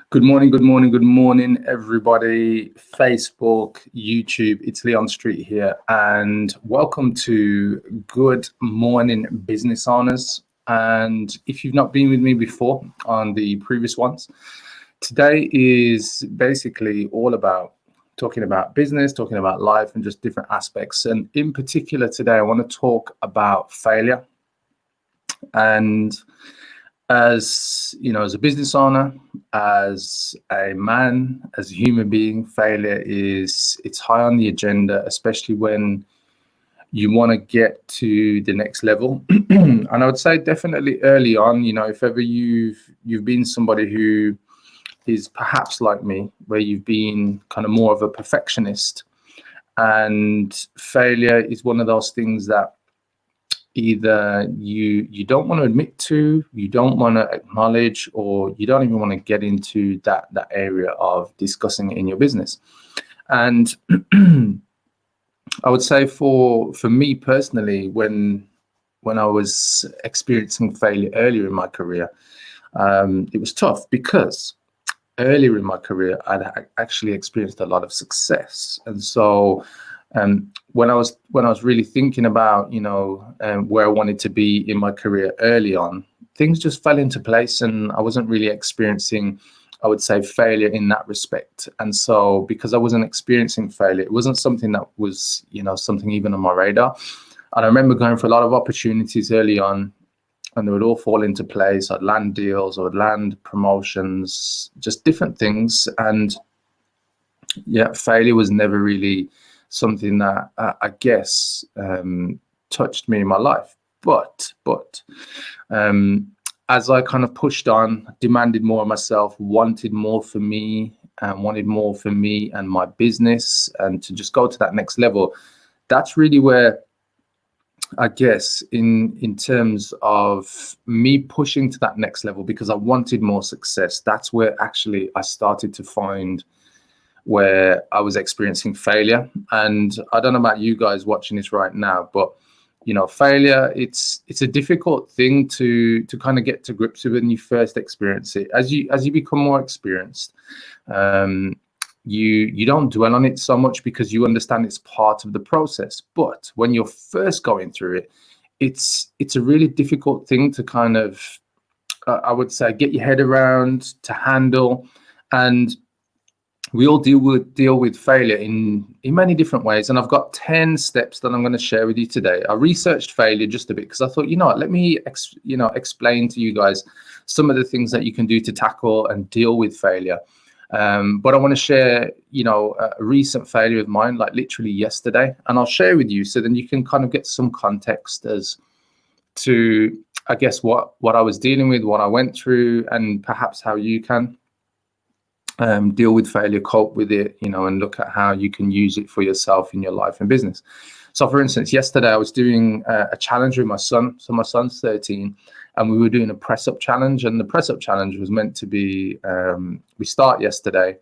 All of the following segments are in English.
Good morning, good morning, good morning, everybody. Facebook, YouTube, it's Leon Streete here, and welcome to Good Morning Business Owners. And if you've not been with me before on the previous ones, today is basically all about talking about business, talking about life, and just different aspects. And in particular, today, I want to talk about failure. And as you know, as a business owner, as a man, as a human being, failure it's high on the agenda, especially when you want to get to the next level. And I would say definitely early on, if ever you've been somebody who is perhaps like me, where you've been kind of more of a perfectionist, and failure is one of those things that either you don't want to admit to, you don't want to acknowledge, or you don't even want to get into that area of discussing it in your business. And I would say for me personally, when I was experiencing failure earlier in my career, it was tough because earlier in my career I'd actually experienced a lot of success. And so when I was really thinking about where I wanted to be in my career early on, things just fell into place, and I wasn't really experiencing, I would say, failure in that respect. And so because I wasn't experiencing failure, it wasn't something that was something even on my radar. And I remember going for a lot of opportunities early on, and they would all fall into place. I'd land deals, I would land promotions, just different things. And yeah, failure was never really something that I guess touched me in my life. But as I kind of pushed on, demanded more of myself, wanted more for me and my business, and to just go to that next level, that's really where I guess in terms of me pushing to that next level, because I wanted more success, that's where actually I started to find where I was experiencing failure. And I don't know about you guys watching this right now, but failure, it's a difficult thing to kind of get to grips with when you first experience it. As you become more experienced, you don't dwell on it so much because you understand it's part of the process. But when you're first going through it, it's a really difficult thing to kind of I would say get your head around, to handle. And we all deal with failure in many different ways. And I've got 10 steps that I'm going to share with you today. I researched failure just a bit because I thought, let me explain to you guys some of the things that you can do to tackle and deal with failure. But I want to share, a recent failure of mine, like literally yesterday, and I'll share with you so then you can kind of get some context as to, I guess, what I was dealing with, what I went through, and perhaps how you can deal with failure, cope with it, and look at how you can use it for yourself in your life and business. So for instance, yesterday I was doing a challenge with my son. So my son's 13, and we were doing a press-up challenge. And the press-up challenge was meant to be, we start yesterday.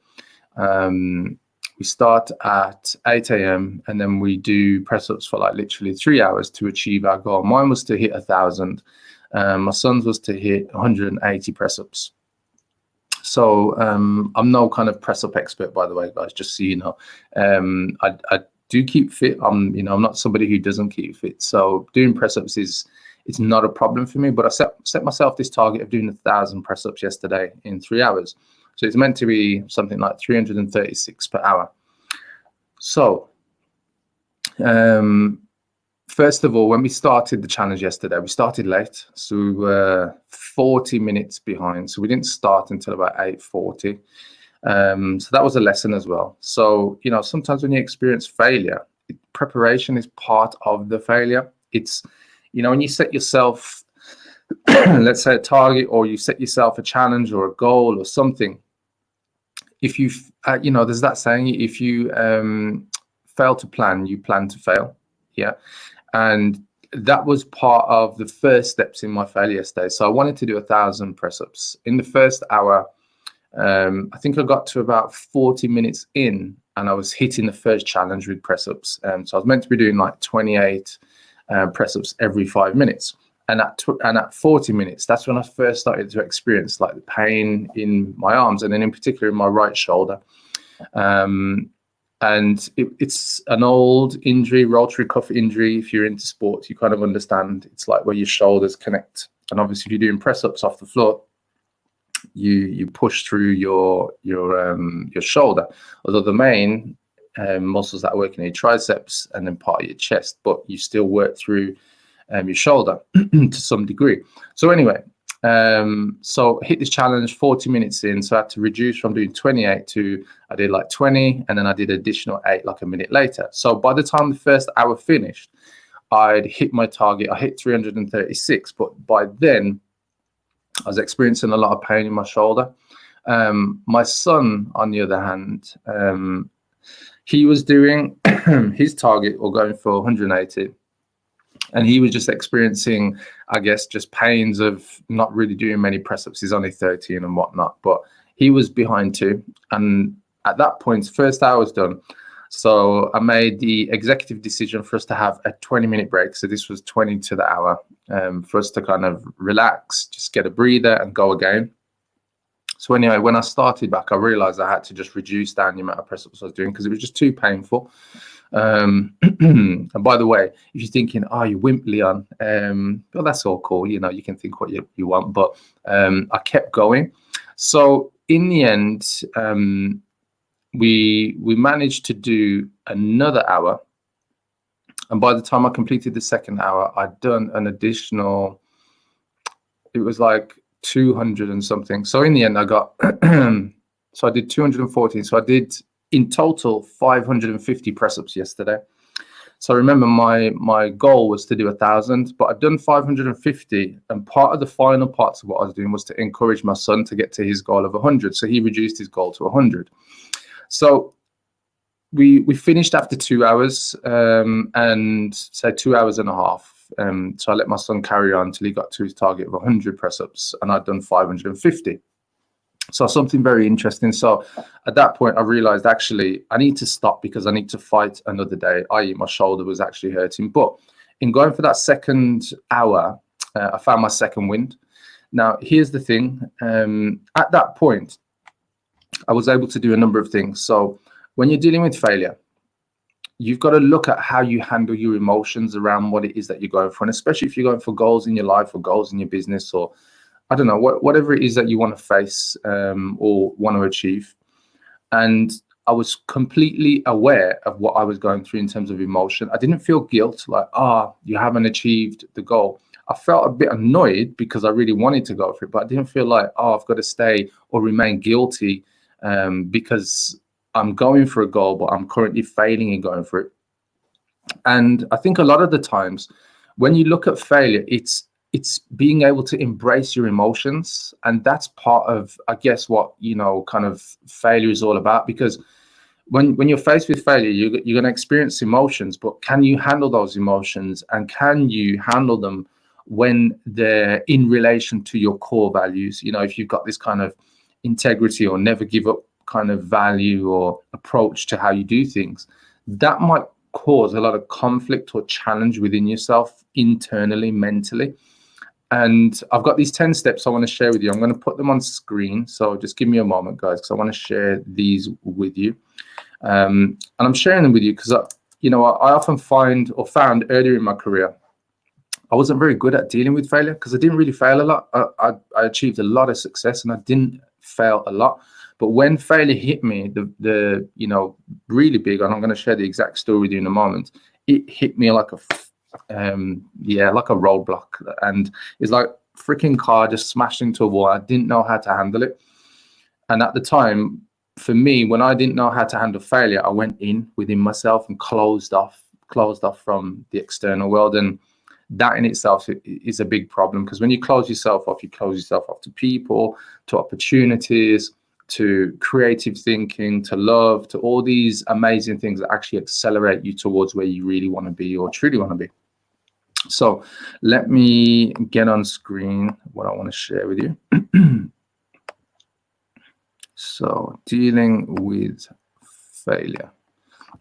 We start at 8 a.m. and then we do press-ups for like literally 3 hours to achieve our goal. Mine was to hit 1,000. My son's was to hit 180 press-ups. So I'm no kind of press-up expert, by the way, guys, just so you know. I do keep fit. I'm not somebody who doesn't keep fit. So doing press-ups it's not a problem for me. But I set myself this target of doing 1,000 press-ups yesterday in 3 hours. So it's meant to be something like 336 per hour. So first of all, when we started the challenge yesterday, we started late. So we were 40 minutes behind. So we didn't start until about 8:40. So that was a lesson as well. So, sometimes when you experience failure, preparation is part of the failure. It's, when you set yourself, let's say, a target, or you set yourself a challenge or a goal or something, if you, there's that saying, if you fail to plan, you plan to fail. Yeah. And that was part of the first steps in my failure yesterday. So I wanted to do 1,000 press-ups. In the first hour, I think I got to about 40 minutes in, and I was hitting the first challenge with press-ups. So I was meant to be doing like 28 press-ups every 5 minutes. And at 40 minutes, that's when I first started to experience like the pain in my arms, and then in particular in my right shoulder. And it's an old injury, rotary cuff injury. If you're into sports, you kind of understand. It's like where your shoulders connect, and obviously if you're doing press ups off the floor, you push through your shoulder. Although the main muscles that work in your triceps and then part of your chest, but you still work through your shoulder to some degree. So anyway, so hit this challenge 40 minutes in, so I had to reduce from doing 28 to I did like 20, and then I did additional 8 like a minute later. So by the time the first hour finished, I'd hit my target. I hit 336, but by then I was experiencing a lot of pain in my shoulder. My son, on the other hand, he was doing his target or going for 180. And he was just experiencing, I guess, just pains of not really doing many press-ups. He's only 13 and whatnot, but he was behind too. And at that point, first hour was done. So I made the executive decision for us to have a 20-minute break. So this was 20 to the hour for us to kind of relax, just get a breather and go again. So anyway, when I started back, I realized I had to just reduce down the amount of press-ups I was doing because it was just too painful. And by the way, if you're thinking, oh, you wimp, Leon, well, that's all cool. You know, you can think what you want, but I kept going. So in the end, we managed to do another hour. And by the time I completed the second hour, I'd done an additional, it was like 200 and something. So in the end, I got, so I did 214. So I did in total 550 press-ups yesterday. So remember, my goal was to do 1,000, but I've done 550. And part of the final parts of what I was doing was to encourage my son to get to his goal of 100. So he reduced his goal to 100. So we finished after 2 hours, and say 2 hours and a half. So I let my son carry on until he got to his target of 100 press-ups, and I'd done 550. So something very interesting. So at that point, I realized actually I need to stop because I need to fight another day, i.e. my shoulder was actually hurting. But in going for that second hour, I found my second wind. Now, here's the thing. At that point, I was able to do a number of things. So when you're dealing with failure, you've got to look at how you handle your emotions around what it is that you're going for. And especially if you're going for goals in your life or goals in your business, or I don't know, whatever it is that you want to face or want to achieve. And I was completely aware of what I was going through in terms of emotion. I didn't feel guilt, like, you haven't achieved the goal. I felt a bit annoyed because I really wanted to go for it, but I didn't feel like, I've got to stay or remain guilty because I'm going for a goal, but I'm currently failing in going for it. And I think a lot of the times when you look at failure, it's being able to embrace your emotions. And that's part of, I guess, what, kind of failure is all about. Because when you're faced with failure, you're going to experience emotions, but can you handle those emotions? And can you handle them when they're in relation to your core values? If you've got this kind of integrity or never give up kind of value or approach to how you do things, that might cause a lot of conflict or challenge within yourself internally, mentally. And I've got these 10 steps I want to share with you. I'm going to put them on screen. So just give me a moment, guys, because I want to share these with you. And I'm sharing them with you because, I often found earlier in my career, I wasn't very good at dealing with failure because I didn't really fail a lot. I achieved a lot of success and I didn't fail a lot. But when failure hit me, the really big, and I'm going to share the exact story with you in a moment, it hit me like a roadblock, and it's like freaking car just smashed into a wall. I didn't know how to handle it. And at the time, for me, when I didn't know how to handle failure, I went within myself and closed off from the external world. And that in itself is a big problem, because when you close yourself off to people, to opportunities, to creative thinking, to love, to all these amazing things that actually accelerate you towards where you really want to be or truly want to be. So let me get on screen what I want to share with you. So dealing with failure.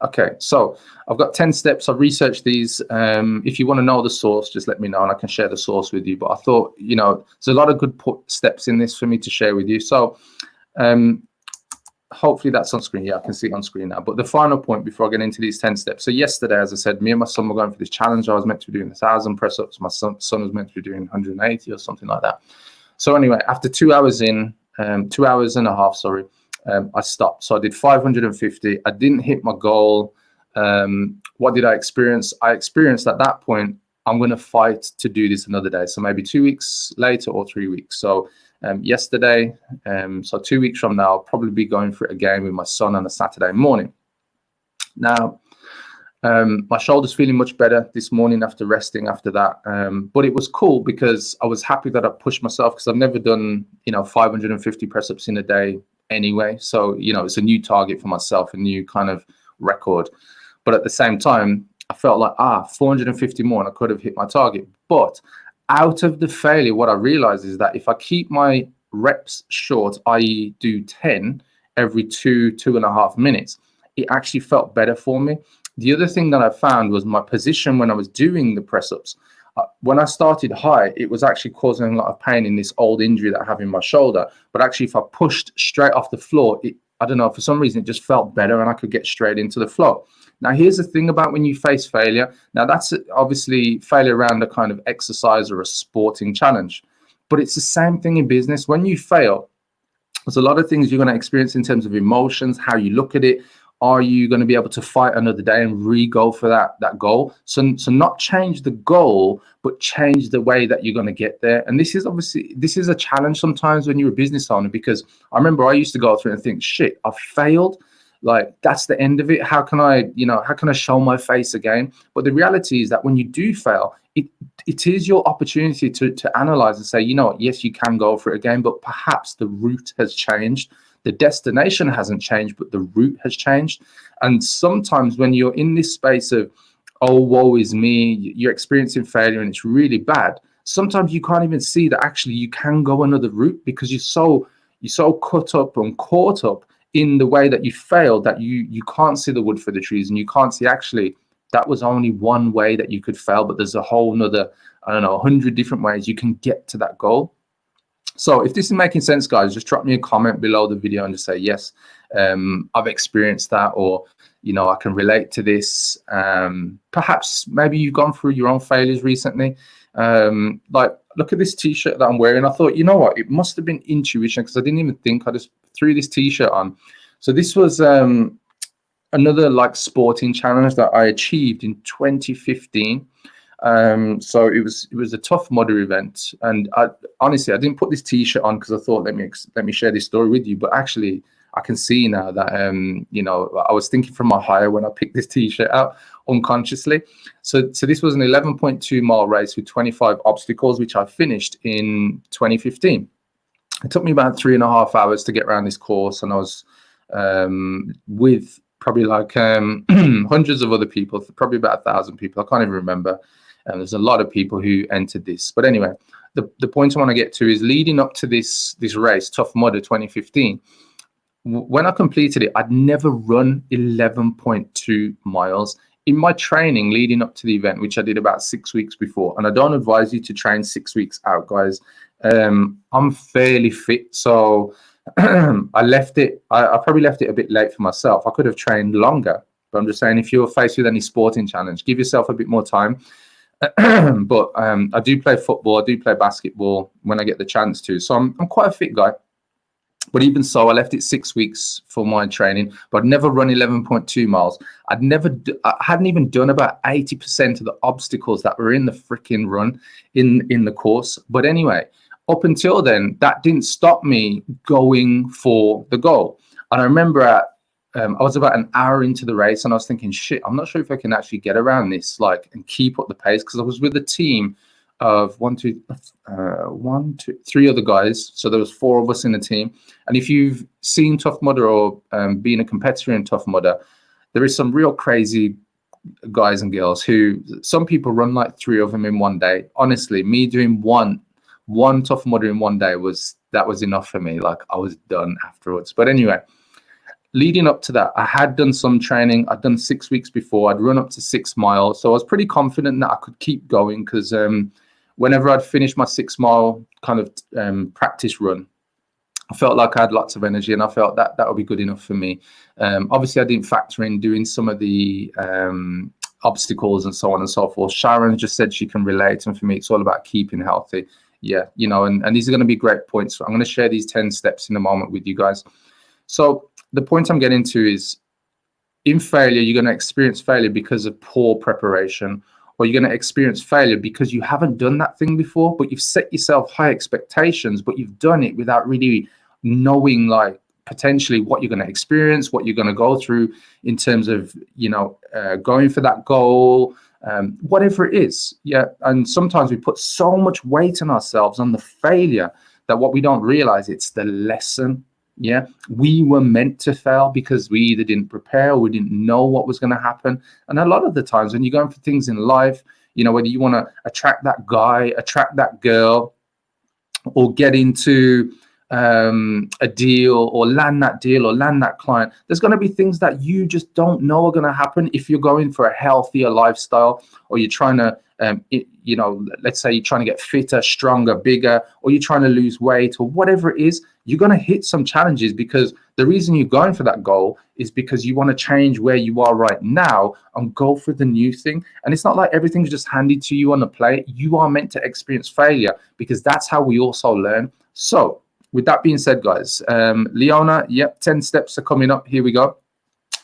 Okay, so I've got 10 steps. I've researched these. If you want to know the source, just let me know and I can share the source with you. But I thought, there's a lot of good steps in this for me to share with you. So hopefully that's on screen. Yeah, I can see it on screen now. But the final point before I get into these 10 steps. So yesterday, as I said, me and my son were going for this challenge. I was meant to be doing 1,000 press-ups. My son was meant to be doing 180 or something like that. So anyway, after 2 hours in, 2 hours and a half, sorry, I stopped. So I did 550. I didn't hit my goal. What did I experience? I experienced at that point, I'm going to fight to do this another day. So maybe 2 weeks later or 3 weeks. So yesterday, so 2 weeks from now, I'll probably be going for it again with my son on a Saturday morning. Now, my shoulder's feeling much better this morning after resting after that. But it was cool because I was happy that I pushed myself because I've never done, 550 press-ups in a day anyway. So, it's a new target for myself, a new kind of record. But at the same time, I felt like, 450 more and I could have hit my target. But out of the failure, what I realized is that if I keep my reps short, i.e. do 10 every 2.5 minutes, it actually felt better for me. The other thing that I found was my position when I was doing the press-ups. When I started high, it was actually causing a lot of pain in this old injury that I have in my shoulder. But actually, if I pushed straight off the floor, I don't know, for some reason, it just felt better and I could get straight into the flow. Now, here's the thing about when you face failure. Now, that's obviously failure around a kind of exercise or a sporting challenge. But it's the same thing in business. When you fail, there's a lot of things you're going to experience in terms of emotions, how you look at it. Are you going to be able to fight another day and re-go for that goal? So not change the goal, but change the way that you're going to get there. And this is a challenge sometimes when you're a business owner, because I remember I used to go through and think, shit, I failed. Like, that's the end of it. How can I show my face again? But the reality is that when you do fail, it is your opportunity to analyze and say, yes, you can go for it again, but perhaps the route has changed. The destination hasn't changed, but the route has changed. And sometimes when you're in this space of, oh, woe is me, you're experiencing failure and it's really bad, sometimes you can't even see that actually you can go another route because you're so cut up and caught up in the way that you failed that you can't see the wood for the trees, and you can't see actually that was only one way that you could fail, but there's a whole nother, 100 different ways you can get to that goal. So if this is making sense, guys, just drop me a comment below the video and just say, yes, I've experienced that, or, I can relate to this. Perhaps maybe you've gone through your own failures recently. Like, look at this t-shirt that I'm wearing. I thought, you know what, it must have been intuition because I didn't even think. I just threw this t-shirt on. So this was another like sporting challenge that I achieved in 2015. So it was a Tough Mudder event, and honestly I didn't put this t-shirt on because I thought let me share this story with you, but actually I can see now that I was thinking from my higher when I picked this t-shirt out unconsciously. So this was an 11.2 mile race with 25 obstacles, which I finished in 2015. It took me about 3.5 hours to get around this course, and I was with probably like hundreds of other people, probably about 1,000 people. I can't even remember. And there's a lot of people who entered this. But anyway, the point I want to get to is leading up to this race, Tough Mudder 2015. When I completed it, I'd never run 11.2 miles. In my training leading up to the event, which I did about 6 weeks before, and I don't advise you to train 6 weeks out, guys. I'm fairly fit, so I left it. I probably left it a bit late for myself. I could have trained longer, but I'm just saying, if you're faced with any sporting challenge, give yourself a bit more time. But I do play football, I do play basketball when I get the chance to. So I'm quite a fit guy. But even so, I left it 6 weeks for my training, but I'd never run 11.2 miles. I hadn't even done about 80% of the obstacles that were in the freaking run in the course. But anyway, up until then, that didn't stop me going for the goal. And I remember I was about an hour into the race and I was thinking, shit, I'm not sure if I can actually get around this, like, and keep up the pace, because I was with a team of three other guys. So there was 4 of us in the team. And if you've seen Tough Mudder or been a competitor in Tough Mudder, there is some real crazy guys and girls who, some people run like 3 of them in one day. Honestly, me doing one Tough Mudder in one day was enough for me. Like, I was done afterwards. But anyway, leading up to that, I had done some training. I'd done 6 weeks before. I'd run up to 6 miles. So I was pretty confident that I could keep going, because whenever I'd finished my 6 mile kind of practice run, I felt like I had lots of energy, and I felt that that would be good enough for me. Obviously, I didn't factor in doing some of the obstacles and so on and so forth. Sharon just said she can relate, and for me, it's all about keeping healthy. Yeah, you know, and these are going to be great points. So I'm going to share these 10 steps in a moment with you guys. So the point I'm getting to is, in failure, you're going to experience failure because of poor preparation, or you're going to experience failure because you haven't done that thing before, but you've set yourself high expectations, but you've done it without really knowing, like, potentially what you're going to experience, what you're going to go through in terms of, you know, going for that goal, whatever it is. Yeah. And sometimes we put so much weight on ourselves on the failure that what we don't realize, it's the lesson. Yeah, we were meant to fail because we either didn't prepare or we didn't know what was going to happen. And a lot of the times when you're going for things in life, you know, whether you want to attract that guy, attract that girl, or get into a deal, or land that client, there's going to be things that you just don't know are going to happen. If you're going for a healthier lifestyle, or you're trying to you know, let's say you're trying to get fitter, stronger, bigger, or you're trying to lose weight, or whatever it is, you're going to hit some challenges, because the reason you're going for that goal is because you want to change where you are right now and go for the new thing. And it's not like everything's just handed to you on a plate. You are meant to experience failure, because that's how we also learn. So with that being said, guys, Leona, yep, 10 steps are coming up. Here we go.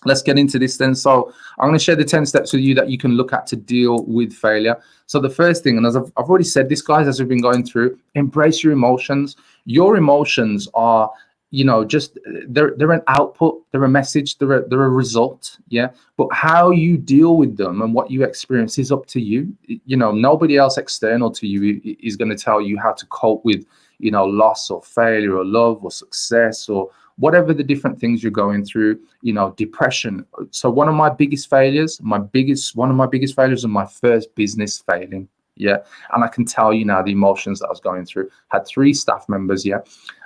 Let's get into this then. So I'm going to share the 10 steps with you that you can look at to deal with failure. So the first thing, and as I've already said this, guys, as we've been going through, embrace your emotions. Your emotions are, you know, just they're an output, they're a message, they're a result. Yeah. But how you deal with them and what you experience is up to you. You know, nobody else external to you is going to tell you how to cope with, you know, loss or failure or love or success or whatever the different things you're going through, you know, depression. So one of my biggest failures, one of my biggest failures was my first business failing. Yeah. And I can tell you now the emotions that I was going through. Had 3 staff members. Yeah.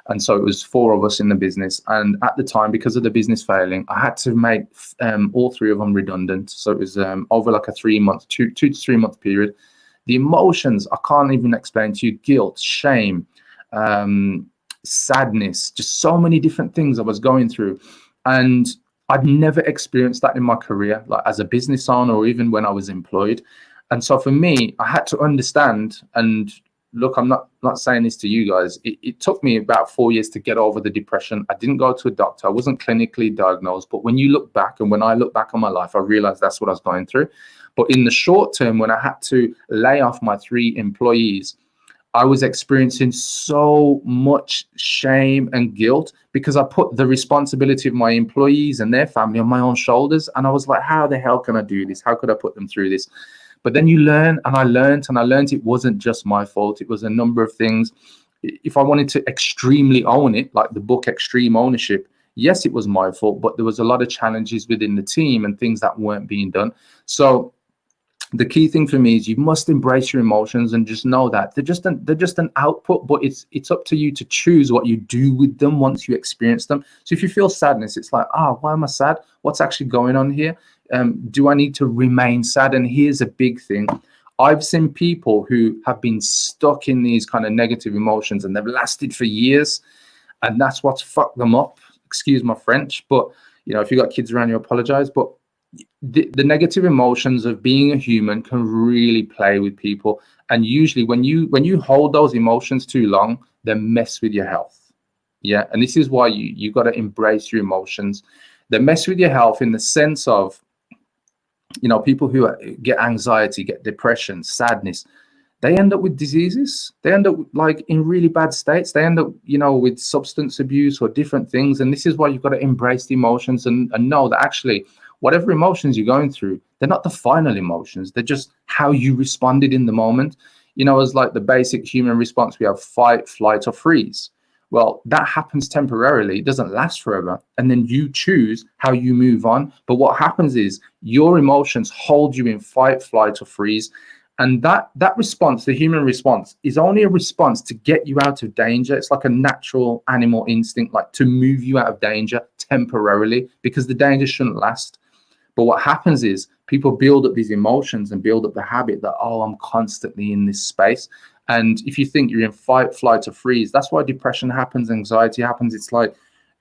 And so it was 4 of us in the business. And at the time, because of the business failing, I had to make all 3 of them redundant. So it was over like a 2 to 3 month period. The emotions, I can't even explain to you: guilt, shame, sadness, just so many different things I was going through. And I'd never experienced that in my career, like as a business owner or even when I was employed. And so for me, I had to understand, and look, I'm not saying this to you guys. It took me about 4 years to get over the depression. I didn't go to a doctor. I wasn't clinically diagnosed. But when you look back, and when I look back on my life, I realized that's what I was going through. But in the short term, when I had to lay off my 3 employees, I was experiencing so much shame and guilt, because I put the responsibility of my employees and their family on my own shoulders. And I was like, how the hell can I do this? How could I put them through this? But then you learn, and I learned it wasn't just my fault. It was a number of things. If I wanted to extremely own it, like the book Extreme Ownership, yes, it was my fault, but there was a lot of challenges within the team and things that weren't being done. So the key thing for me is you must embrace your emotions and just know that they're just an output, but it's up to you to choose what you do with them once you experience them. So if you feel sadness, it's like, why am I sad? What's actually going on here? Do I need to remain sad? And here's a big thing. I've seen people who have been stuck in these kind of negative emotions, and they've lasted for years, and that's what's fucked them up. Excuse my French, but you know, if you got kids around, you apologize. But the negative emotions of being a human can really play with people, and usually when you hold those emotions too long, they mess with your health. Yeah. And this is why you got to embrace your emotions. They mess with your health in the sense of, you know, people who get anxiety, get depression, sadness, they end up with diseases. They end up like in really bad states. They end up, you know, with substance abuse or different things. And this is why you've got to embrace the emotions and know that actually whatever emotions you're going through, they're not the final emotions. They're just how you responded in the moment. You know, as like the basic human response, we have fight, flight, or freeze. Well, that happens temporarily. It doesn't last forever. And then you choose how you move on. But what happens is your emotions hold you in fight, flight, or freeze. And that response, the human response, is only a response to get you out of danger. It's like a natural animal instinct, like to move you out of danger temporarily, because the danger shouldn't last. But what happens is people build up these emotions and build up the habit that, oh, I'm constantly in this space. And if you think you're in fight, flight, or freeze, that's why depression happens, anxiety happens. It's like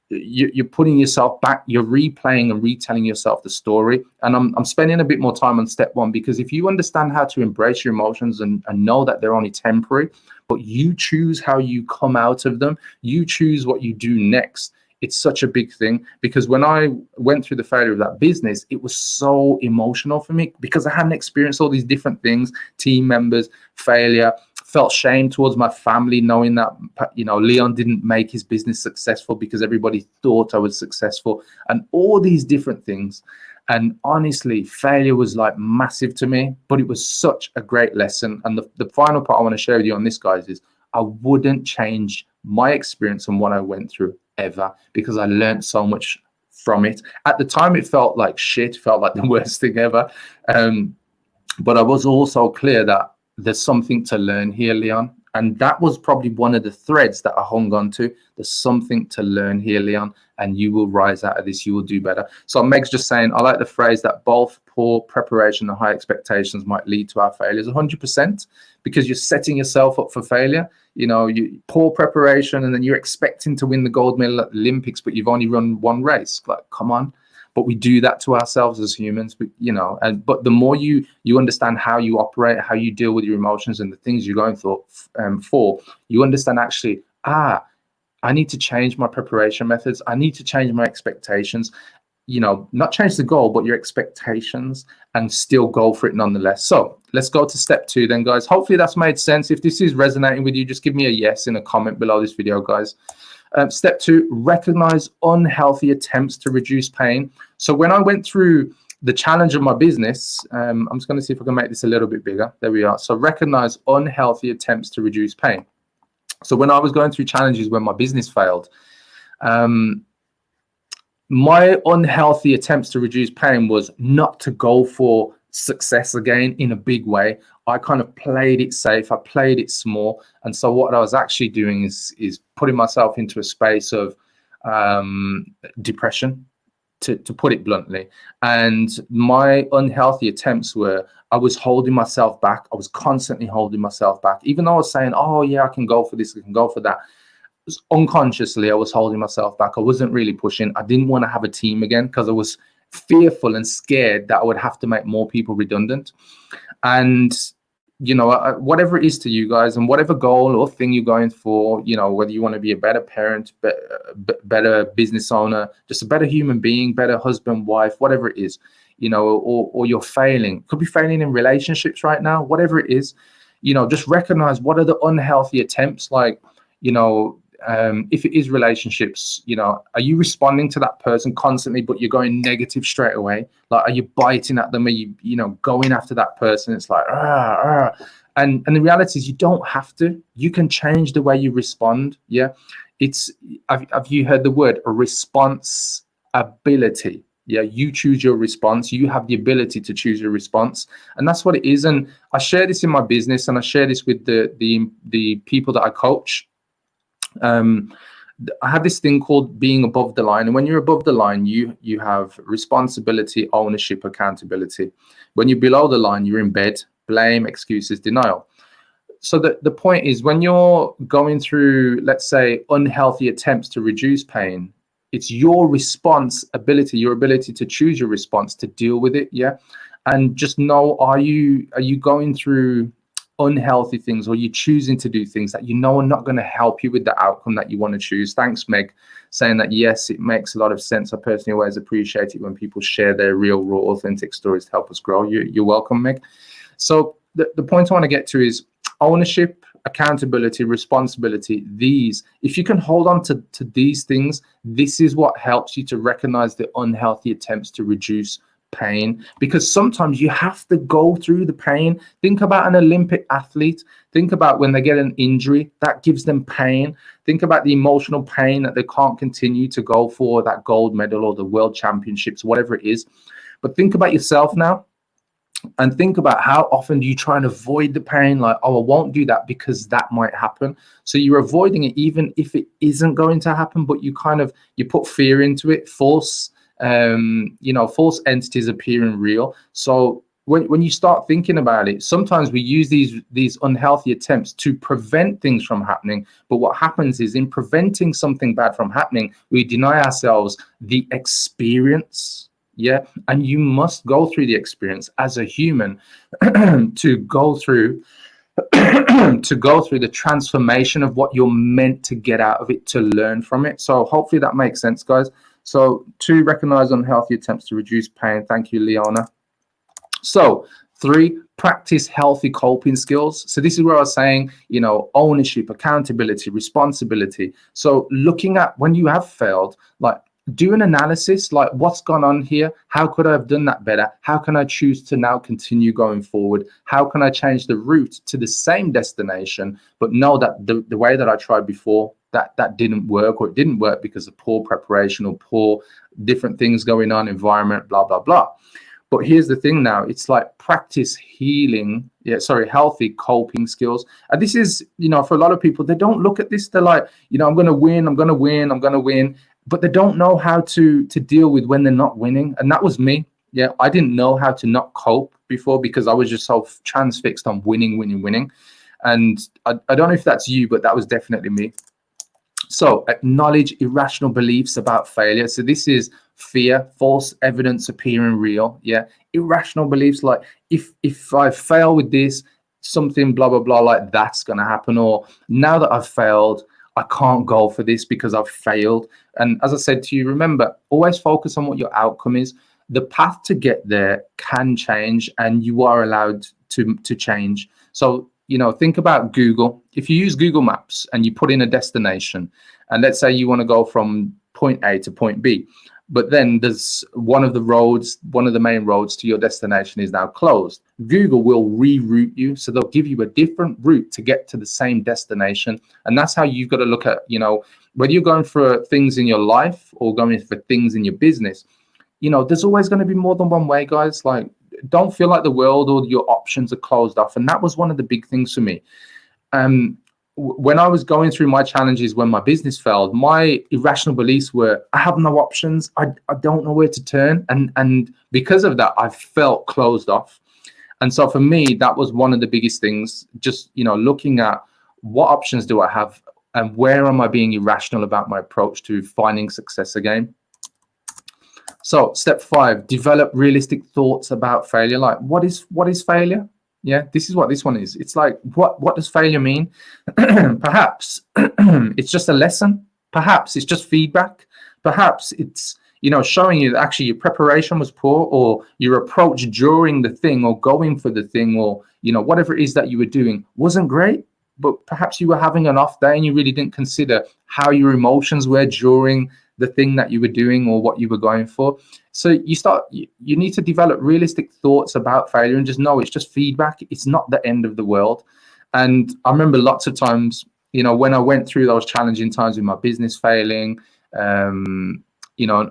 you're putting yourself back, you're replaying and retelling yourself the story. And I'm spending a bit more time on step one, because if you understand how to embrace your emotions and know that they're only temporary, but you choose how you come out of them, you choose what you do next. It's such a big thing, because when I went through the failure of that business, it was so emotional for me, because I hadn't experienced all these different things, team members, failure, felt shame towards my family, knowing that, you know, Leon didn't make his business successful because everybody thought I was successful, and all these different things. And honestly, failure was like massive to me, but it was such a great lesson. And the final part I want to share with you on this, guys, is I wouldn't change my experience and what I went through ever, because I learned so much from it. At the time, it felt like shit, felt like the worst thing ever. But I was also clear that there's something to learn here, Leon. And that was probably one of the threads that I hung on to. There's something to learn here, Leon, and you will rise out of this. You will do better. So Meg's just saying, I like the phrase that both poor preparation and high expectations might lead to our failures. 100%, because you're setting yourself up for failure. You know, you poor preparation, and then you're expecting to win the gold medal at the Olympics, but you've only run one race. Like, come on. But we do that to ourselves as humans, you know. But the more you understand how you operate, how you deal with your emotions and the things you're going for, you understand actually, I need to change my preparation methods. I need to change my expectations. You know, not change the goal, but your expectations, and still go for it nonetheless. So let's go to step 2 then, guys. Hopefully that's made sense. If this is resonating with you, just give me a yes in a comment below this video, guys. Step 2, recognize unhealthy attempts to reduce pain. So when I went through the challenge of my business, I'm just going to see if I can make this a little bit bigger. There we are. So recognize unhealthy attempts to reduce pain. So when I was going through challenges when my business failed, my unhealthy attempts to reduce pain was not to go for success again in a big way. I kind of played it safe. I played it small. And so what I was actually doing is putting myself into a space of depression, to put it bluntly. And my unhealthy attempts were, I was holding myself back. I was constantly holding myself back. Even though I was saying, oh yeah, I can go for this, I can go for that. Unconsciously, I was holding myself back. I wasn't really pushing. I didn't want to have a team again, because I was fearful and scared that I would have to make more people redundant. And, you know, whatever it is to you guys, and whatever goal or thing you're going for, you know, whether you want to be a better parent, better business owner, just a better human being, better husband, wife, whatever it is, you know, or you're failing, could be failing in relationships right now, whatever it is, you know, just recognize what are the unhealthy attempts, like, you know, if it is relationships, you know, are you responding to that person constantly, but you're going negative straight away? Like, are you biting at them? Are you know, going after that person? It's like, and the reality is you don't have to. You can change the way you respond. Yeah, it's, have you heard the word responsibility? Yeah, you choose your response. You have the ability to choose your response, and that's what it is. And I share this in my business, and I share this with the people that I coach. I have this thing called being above the line, and when you're above the line, you have responsibility, ownership, accountability. When you're below the line, you're in bed, blame, excuses, denial. So the point is, when you're going through, let's say, unhealthy attempts to reduce pain, it's your responsibility, your ability to choose your response, to deal with it. Yeah, and just know, are you going through unhealthy things, or you choosing to do things that you know are not going to help you with the outcome that you want to choose? Thanks, Meg, saying that yes, it makes a lot of sense. I personally always appreciate it when people share their real, raw, authentic stories to help us grow. You're welcome, Meg. So the point I want to get to is ownership, accountability, responsibility. These, if you can hold on to these things, this is what helps you to recognize the unhealthy attempts to reduce pain, because sometimes you have to go through the pain. Think about an Olympic athlete. Think about when they get an injury that gives them pain. Think about the emotional pain that they can't continue to go for that gold medal or the world championships, whatever it is. But think about yourself now. And think about how often do you try and avoid the pain, like, oh, I won't do that because that might happen. So you're avoiding it even if it isn't going to happen, but you put fear into it, false false entities appearing real. So when you start thinking about it, sometimes we use these unhealthy attempts to prevent things from happening. But what happens is, in preventing something bad from happening, we deny ourselves the experience. Yeah. And you must go through the experience as a human to go through the transformation of what you're meant to get out of it, to learn from it. So hopefully that makes sense, guys. So 2, recognize unhealthy attempts to reduce pain. Thank you, Leona. So 3, practice healthy coping skills. So this is where I was saying, ownership, accountability, responsibility. So looking at when you have failed, like, do an analysis, like, what's gone on here? How could I have done that better? How can I choose to now continue going forward? How can I change the route to the same destination, but know that the way that I tried before, that didn't work, or it didn't work because of poor preparation or poor different things going on, environment, blah, blah, blah. But here's the thing now, it's like practice healthy coping skills. And this is, for a lot of people, they don't look at this. They're like, I'm going to win, I'm going to win, I'm going to win. But they don't know how to deal with when they're not winning. And that was me. Yeah, I didn't know how to not cope before because I was just so transfixed on winning. And I don't know if that's you, but that was definitely me. So acknowledge irrational beliefs about failure. So this is fear, false evidence appearing real. Yeah, irrational beliefs like, if I fail with this, something blah, blah, blah, like that's going to happen. Or now that I've failed, I can't go for this because I've failed. And as I said to you, remember, always focus on what your outcome is. The path to get there can change, and you are allowed to change. So, think about Google. If you use Google Maps and you put in a destination, and let's say you want to go from point A to point B, but then there's one of the main roads to your destination is now closed. Google will reroute you. So they'll give you a different route to get to the same destination. And that's how you've got to look at, whether you're going for things in your life or going for things in your business, there's always going to be more than one way, guys. Like, don't feel like the world or your options are closed off. And that was one of the big things for me. When I was going through my challenges, when my business failed, my irrational beliefs were, I have no options. I don't know where to turn. And because of that, I felt closed off. And so for me, that was one of the biggest things, just, looking at what options do I have and where am I being irrational about my approach to finding success again. So step 5, develop realistic thoughts about failure. Like, what is failure? Yeah, this is what this one is. It's like, what does failure mean? Perhaps it's just a lesson. Perhaps it's just feedback. Perhaps it's, showing you that actually your preparation was poor, or your approach during the thing or going for the thing, or, whatever it is that you were doing wasn't great, but perhaps you were having an off day and you really didn't consider how your emotions were during the thing that you were doing or what you were going for. So you need to develop realistic thoughts about failure and just know it's just feedback. It's not the end of the world. And I remember lots of times, when I went through those challenging times with my business failing, and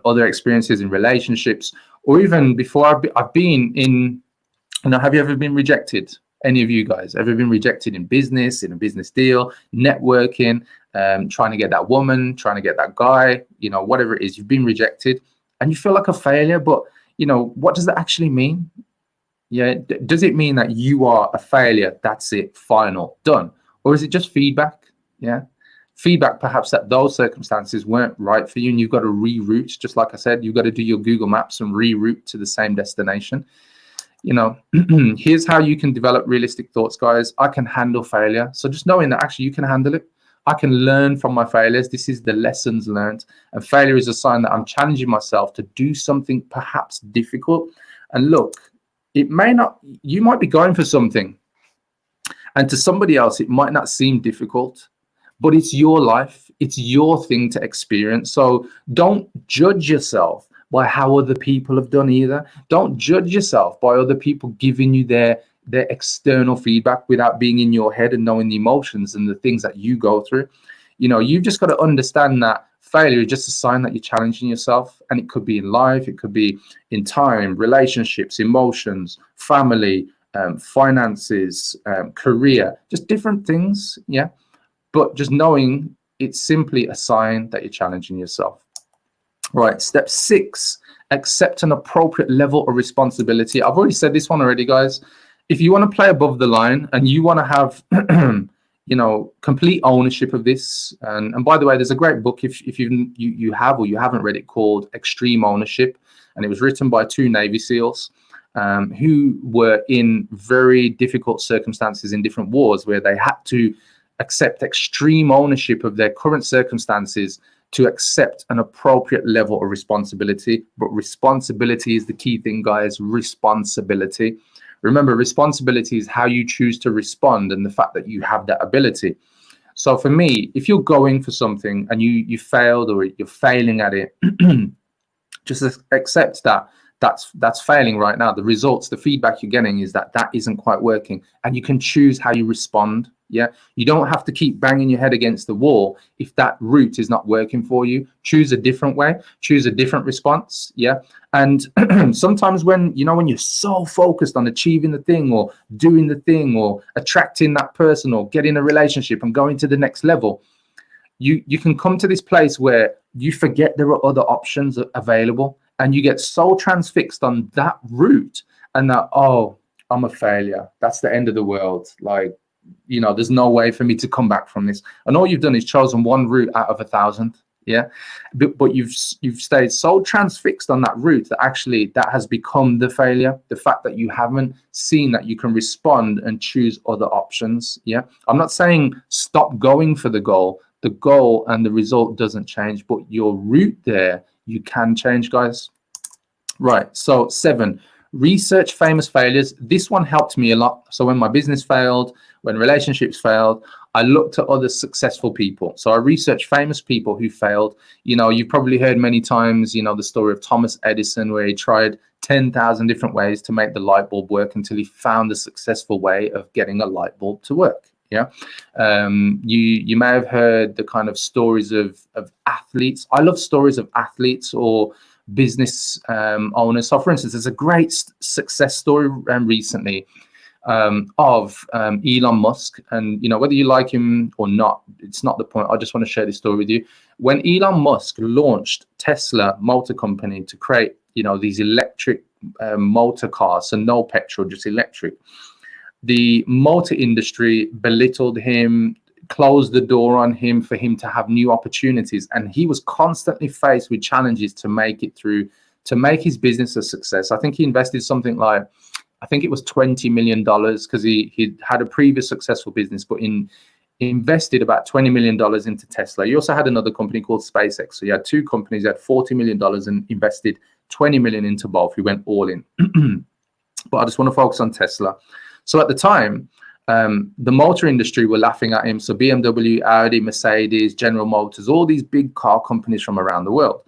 other experiences in relationships, or even before I've been in, have you ever been rejected? Any of you guys ever been rejected in business, in a business deal, networking, trying to get that woman, trying to get that guy, whatever it is, you've been rejected and you feel like a failure. But, what does that actually mean? Yeah. Does it mean that you are a failure? That's it, final, done? Or is it just feedback? Yeah. Feedback, perhaps, that those circumstances weren't right for you and you've got to reroute. Just like I said, you've got to do your Google Maps and reroute to the same destination. Here's how you can develop realistic thoughts, guys. I can handle failure. So just knowing that actually you can handle it. I can learn from my failures. This is the lessons learned. And failure is a sign that I'm challenging myself to do something perhaps difficult. And look, you might be going for something, and to somebody else, it might not seem difficult, but it's your life. It's your thing to experience. So don't judge yourself by how other people have done either. Don't judge yourself by other people giving you their external feedback without being in your head and knowing the emotions and the things that you go through. You've just got to understand that failure is just a sign that you're challenging yourself, and it could be in life, it could be in time, relationships, emotions, family, finances, career, just different things. Yeah. But just knowing it's simply a sign that you're challenging yourself. Right. Step 6, accept an appropriate level of responsibility. I've already said this one already, guys. If you want to play above the line and you want to have, complete ownership of this. And by the way, there's a great book if you have or you haven't read it, called Extreme Ownership. And it was written by 2 Navy SEALs who were in very difficult circumstances in different wars, where they had to accept extreme ownership of their current circumstances to accept an appropriate level of responsibility. But responsibility is the key thing, guys. Responsibility. Remember, responsibility is how you choose to respond and the fact that you have that ability. So for me, if you're going for something and you failed or you're failing at it, just accept that that's failing right now. The results, the feedback you're getting is that isn't quite working, and you can choose how you respond. Yeah, you don't have to keep banging your head against the wall if that route is not working for you. Choose a different way, choose a different response. Yeah. And sometimes when you're so focused on achieving the thing or doing the thing or attracting that person or getting a relationship and going to the next level, you can come to this place where you forget there are other options available, and you get so transfixed on that route and that, oh, I'm a failure. That's the end of the world. Like, there's no way for me to come back from this. And all you've done is chosen one route out of 1,000. Yeah. But you've stayed so transfixed on that route that actually that has become the failure. The fact that you haven't seen that you can respond and choose other options. Yeah. I'm not saying stop going for the goal. The goal and the result doesn't change, but your route there, you can change, guys. Right. So 7, research famous failures. This one helped me a lot. So when my business failed, when relationships failed, I looked at other successful people. So I researched famous people who failed. You've probably heard many times, the story of Thomas Edison, where he tried 10,000 different ways to make the light bulb work until he found a successful way of getting a light bulb to work. Yeah. You may have heard the kind of stories of athletes. I love stories of athletes or business owners. So for instance, there's a great success story recently of Elon Musk, and whether you like him or not, it's not the point. I just want to share this story with you. When Elon Musk launched Tesla Motor Company to create these electric motor cars, so no petrol, just electric, the motor industry belittled him, closed the door on him for him to have new opportunities, and he was constantly faced with challenges to make it through, to make his business a success. I think he invested something like, I think it was $20 million, because he had a previous successful business, but he invested about $20 million into Tesla. He also had another company called SpaceX. So he had 2 companies, he had $40 million and invested $20 million into both. He went all in. But I just want to focus on Tesla. So at the time, the motor industry were laughing at him. So BMW, Audi, Mercedes, General Motors, all these big car companies from around the world.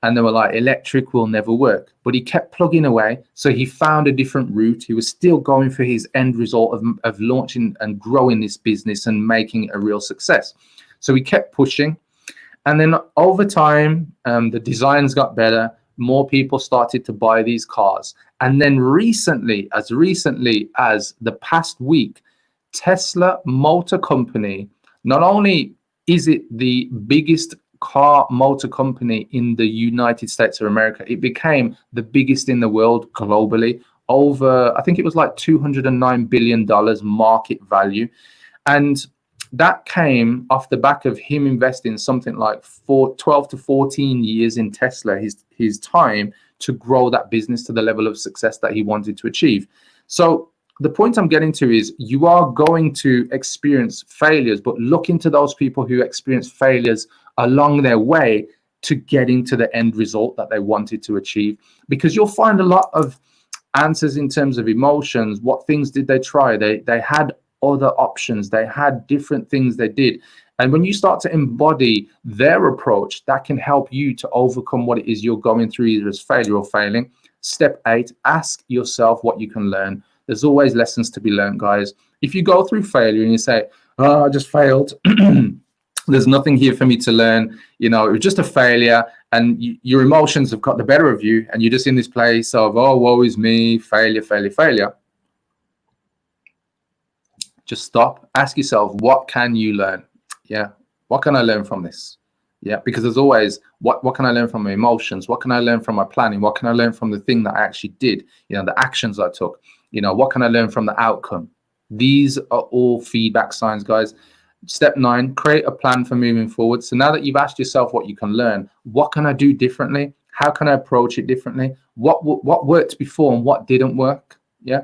And they were like, electric will never work. But he kept plugging away. So he found a different route. He was still going for his end result of launching and growing this business and making it a real success. So he kept pushing. And then over time, the designs got better. More people started to buy these cars. And then recently as the past week, Tesla Motor Company, not only is it the biggest car motor company in the United States of America, it became the biggest in the world globally. Over, I think it was like $209 billion market value. And that came off the back of him investing something like 12 to 14 years in Tesla, his time to grow that business to the level of success that he wanted to achieve. So the point I'm getting to is you are going to experience failures, but look into those people who experience failures along their way to getting to the end result that they wanted to achieve, because you'll find a lot of answers in terms of emotions. What things did they try? They had other options. They had different things they did. And when you start to embody their approach, that can help you to overcome what it is you're going through, either as failure or failing. Step 8, ask yourself what you can learn. There's always lessons to be learned, guys. If you go through failure and you say, oh, I just failed, There's nothing here for me to learn. You know, it was just a failure, and your emotions have got the better of you, and you're just in this place of, oh, woe is me, failure, failure, failure. Just stop, ask yourself, what can you learn? Yeah, what can I learn from this? Yeah, because there's always, what can I learn from my emotions? What can I learn from my planning? What can I learn from the thing that I actually did? You know, the actions I took. You know, what can I learn from the outcome? These are all feedback signs, guys. Step 9, create a plan for moving forward. So now that you've asked yourself what you can learn, what can I do differently? How can I approach it differently? What worked before and what didn't work? Yeah.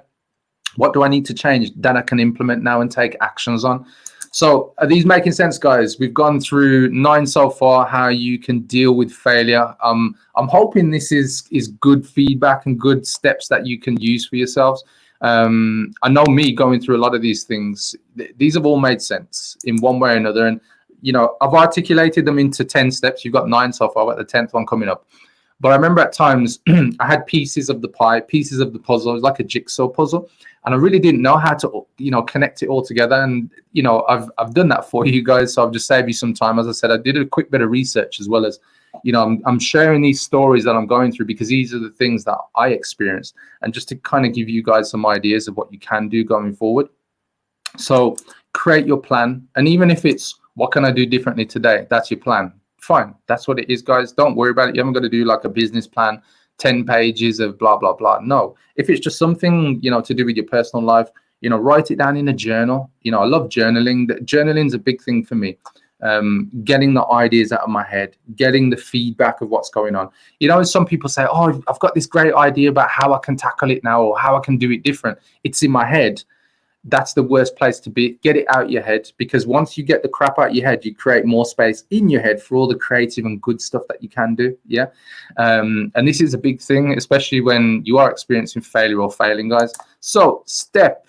What do I need to change that I can implement now and take actions on? So are these making sense, guys? We've gone through 9 so far, how you can deal with failure. I'm hoping this is good feedback and good steps that you can use for yourselves. I know me going through a lot of these things, these have all made sense in one way or another. And, you know, I've articulated them into 10 steps. You've got 9 so far, I've got the 10th one coming up. But I remember at times I had pieces of the pie, pieces of the puzzle. It was like a jigsaw puzzle. And I really didn't know how to, you know, connect it all together. And, you know, I've done that for you guys. So I've just saved you some time. As I said, I did a quick bit of research, as well as, you know, I'm sharing these stories that I'm going through because these are the things that I experienced. And just to kind of give you guys some ideas of what you can do going forward. So create your plan. And even if it's, what can I do differently today? That's your plan. Fine. That's what it is, guys. Don't worry about it. You haven't got to do like a business plan, 10 pages of blah, blah, blah. No, if it's just something, you know, to do with your personal life, you know, write it down in a journal. You know, I love journaling. Journaling's a big thing for me. Getting the ideas out of my head, getting the feedback of what's going on. You know, some people say, oh, I've got this great idea about how I can tackle it now or how I can do it different. It's in my head. That's the worst place to be. Get it out your head, because once you get the crap out your head, you create more space in your head for all the creative and good stuff that you can do. Yeah. And this is a big thing, especially when you are experiencing failure or failing, guys. So step,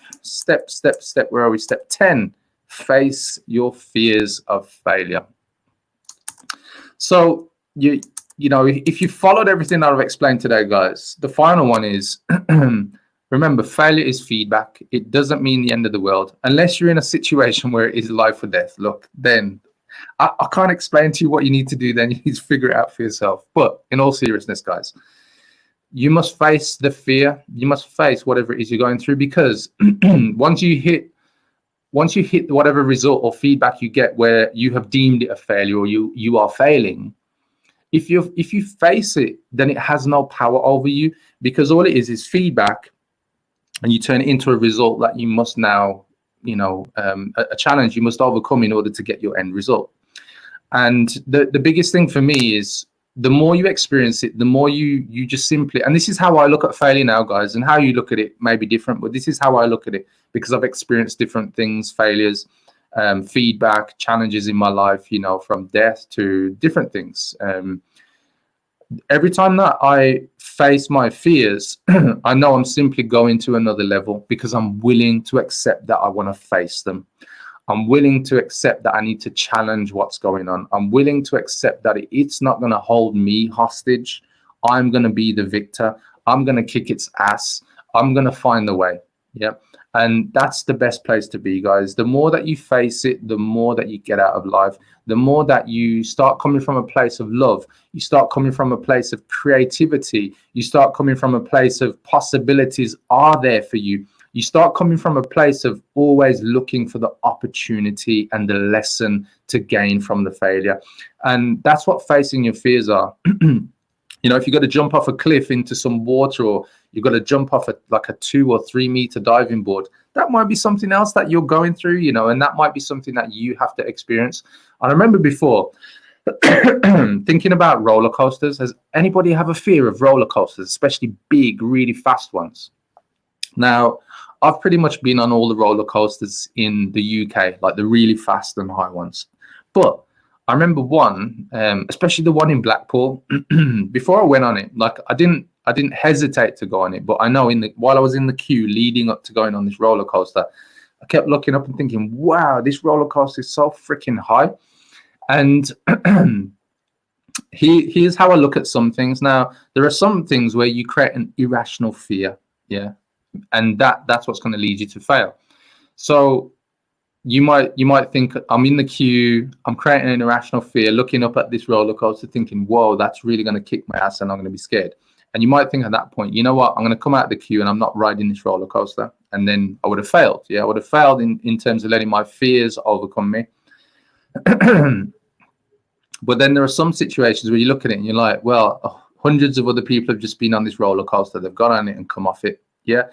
where are we? Step 10, face your fears of failure. So you know, if you followed everything that I've explained today, guys, the final one is remember, failure is feedback. It doesn't mean the end of the world. Unless you're in a situation where it is life or death, look, then I can't explain to you what you need to do. Then you need to figure it out for yourself. But in all seriousness, guys, you must face the fear. You must face whatever it is you're going through, because once you hit whatever result or feedback you get where you have deemed it a failure or you are failing, if you face it, then it has no power over you, because all it is feedback. And you turn it into a result that you must now, you know, a challenge you must overcome in order to get your end result. And the biggest thing for me is, the more you experience it, the more you just simply, and this is how I look at failure now, guys, and how you look at it may be different, but this is how I look at it, because I've experienced different things, failures, feedback, challenges in my life, you know, from death to different things. Every time that I face my fears, I know I'm simply going to another level, because I'm willing to accept that I want to face them. I'm willing to accept that I need to challenge what's going on. I'm willing to accept that it's not going to hold me hostage. I'm going to be the victor. I'm going to kick its ass. I'm going to find the way. Yeah. And that's the best place to be, guys. The more that you face it, the more that you get out of life, the more that you start coming from a place of love. You start coming from a place of creativity. You start coming from a place of possibilities are there for you. You start coming from a place of always looking for the opportunity and the lesson to gain from the failure. And that's what facing your fears are. You know, if you've got to jump off a cliff into some water, or you've got to jump off like a 2 or 3 meter diving board, that might be something else that you're going through, you know, and that might be something that you have to experience. I remember before thinking about roller coasters. Has anybody have a fear of roller coasters, especially big, really fast ones? Now, I've pretty much been on all the roller coasters in the UK, like the really fast and high ones. But I remember one, especially the one in Blackpool. Before I went on it, like I didn't hesitate to go on it, but I know while I was in the queue leading up to going on this roller coaster, I kept looking up and thinking, wow, this roller coaster is so freaking high. And here's how I look at some things. Now, there are some things where you create an irrational fear, yeah, and that's what's going to lead you to fail. So you might think, I'm in the queue, I'm creating an irrational fear, looking up at this roller coaster, thinking, whoa, that's really going to kick my ass and I'm going to be scared. And you might think at that point, you know what, I'm going to come out of the queue and I'm not riding this roller coaster. And then I would have failed. Yeah, I would have failed in terms of letting my fears overcome me. But then there are some situations where you look at it and you're like, well, hundreds of other people have just been on this roller coaster. They've got on it and come off it. Yeah.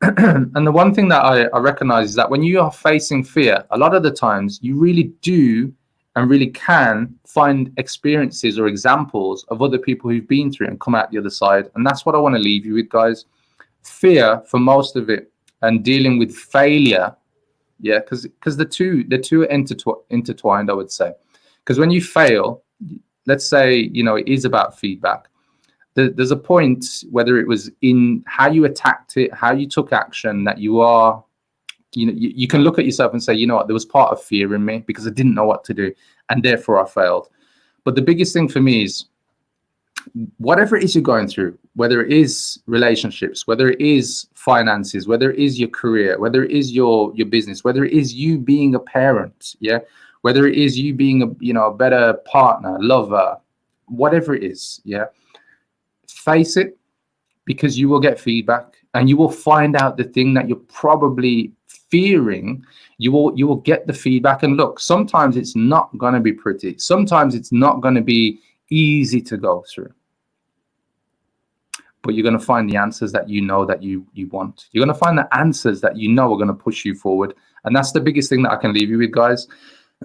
And the one thing that I recognize is that when you are facing fear, a lot of the times you really do and really can find experiences or examples of other people who've been through it and come out the other side. And that's what I want to leave you with, guys. Fear, for most of it, and dealing with failure, yeah, because the two are intertwined, I would say. Because when you fail, let's say, you know, it is about feedback. There's a point, whether it was in how you attacked it, how you took action, that you are, you know, you can look at yourself and say, you know what, there was part of fear in me because I didn't know what to do, and therefore I failed. But the biggest thing for me is, whatever it is you're going through, whether it is relationships, whether it is finances, whether it is your career, whether it is your business, whether it is you being a parent, yeah, whether it is you being a better partner, lover, whatever it is, yeah, face it, because you will get feedback and you will find out the thing that you're probably fearing. You will get the feedback. And look, sometimes it's not going to be pretty. Sometimes it's not going to be easy to go through. But you're going to find the answers that you know that you want. You're going to find the answers that you know are going to push you forward. And that's the biggest thing that I can leave you with, guys.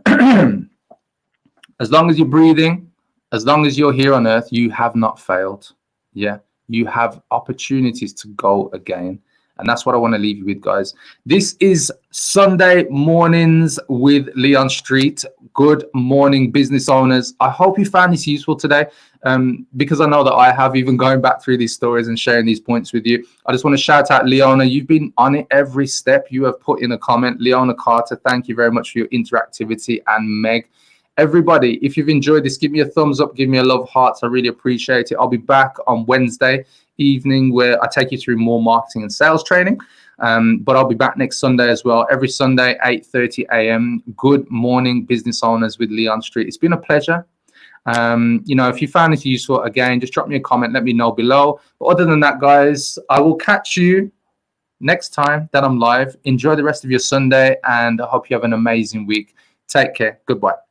As long as you're breathing, as long as you're here on earth, you have not failed. Yeah, you have opportunities to go again. And that's what I want to leave you with, guys. This is Sunday Mornings with Leon Streete. Good morning, business owners. I hope you found this useful today, because I know that I have, even going back through these stories and sharing these points with you. I just want to shout out Leona. You've been on it every step. You have put in a comment. Leona Carter, thank you very much for your interactivity. And Meg. Everybody, if you've enjoyed this, give me a thumbs up, give me a love hearts. I really appreciate it. I'll be back on Wednesday evening where I take you through more marketing and sales training. But I'll be back next Sunday as well. Every Sunday, 8:30 a.m. Good morning, business owners with Leon Streete. It's been a pleasure. If you found this useful, again, just drop me a comment. Let me know below. But other than that, guys, I will catch you next time that I'm live. Enjoy the rest of your Sunday, and I hope you have an amazing week. Take care. Goodbye.